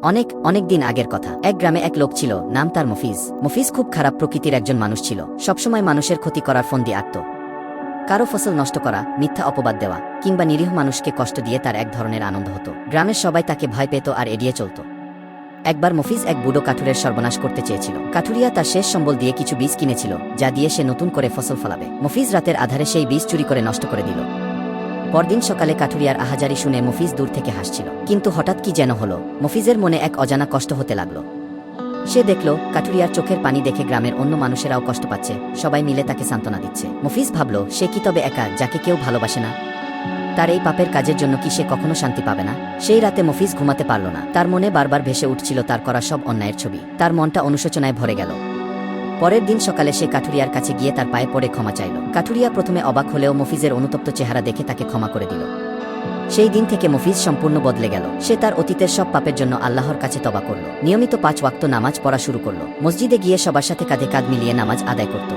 অনেক অনেক দিন আগের কথা। এক গ্রামে এক লোক ছিল, নাম তার মফিজ। মফিজ খুব খারাপ প্রকৃতির একজন মানুষ ছিল। সবসময় মানুষের ক্ষতি করার ফন্দি আঁকত। কারো ফসল নষ্ট করা, মিথ্যা অপবাদ দেওয়া কিংবা নিরীহ মানুষকে কষ্ট দিয়ে তার এক ধরনের আনন্দ হতো। গ্রামের সবাই তাকে ভয় পেত আর এড়িয়ে চলত। একবার মফিজ এক বুড়ো কাঠুরের সর্বনাশ করতে চেয়েছিল। কাঠুরিয়া তার শেষ সম্বল দিয়ে কিছু বীজ কিনেছিল, যা দিয়ে সে নতুন করে ফসল ফলাবে। মফিজ রাতের আধারে সেই বীজ চুরি করে নষ্ট করে দিল। পরদিন সকালে কাঠুরিয়ার আহাজারি শুনে মফিজ দূর থেকে হাসছিল। কিন্তু হঠাৎ কি যেন হলো, মফিজের মনে এক অজানা কষ্ট হতে লাগলো। সে দেখল কাঠুরিয়ার চোখের পানি দেখে গ্রামের অন্য মানুষেরাও কষ্ট পাচ্ছে, সবাই মিলে তাকে সান্ত্বনা দিচ্ছে। মফিজ ভাবল, সে কি তবে একা, যাকে কেউ ভালোবাসে না? তার এই পাপের কাজের জন্য কি সে কখনো শান্তি পাবে না? সেই রাতে মফিজ ঘুমাতে পারল না। তার মনে বারবার ভেসে উঠছিল তার করা সব অন্যায়ের ছবি। তার মনটা অনুশোচনায় ভরে গেল। পরের দিন সকালে সে কাঠুরিয়ার কাছে গিয়ে তার পায়ে পড়ে ক্ষমা চাইল। কাঠুরিয়া প্রথমে অবাক হলেও মফিজের অনুতপ্ত চেহারা দেখে তাকে ক্ষমা করে দিল। সেই দিন থেকে মফিজ সম্পূর্ণ বদলে গেল। সে তার অতীতের সব পাপের জন্য আল্লাহর কাছে তওবা করল। নিয়মিত 5 ওয়াক্ত নামাজ পড়া শুরু করল। মসজিদে গিয়ে সবার সাথে কাঁধে কাঁধ মিলিয়ে নামাজ আদায় করত।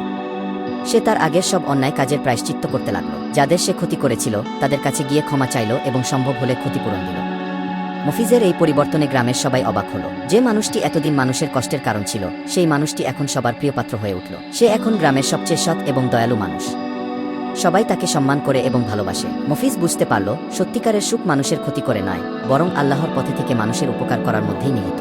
সে তার আগের সব অন্যায় কাজের প্রায়শ্চিত্ত করতে লাগল। যাদের সে ক্ষতি করেছিল তাদের কাছে গিয়ে ক্ষমা চাইল এবং সম্ভব হলে ক্ষতিপূরণ দিল। মফিজের এই পরিবর্তনে গ্রামের সবাই অবাক হল। যে মানুষটি এতদিন মানুষের কষ্টের কারণ ছিল, সেই মানুষটি এখন সবার প্রিয়পাত্র হয়ে উঠল। সে এখন গ্রামের সবচেয়ে সৎ এবং দয়ালু মানুষ। সবাই তাকে সম্মান করে এবং ভালোবাসে। মফিজ বুঝতে পারল, সত্যিকারের সুখ মানুষের ক্ষতি করে নয়, বরং আল্লাহর পথে থেকে মানুষের উপকার করার মধ্যেই নিহিত।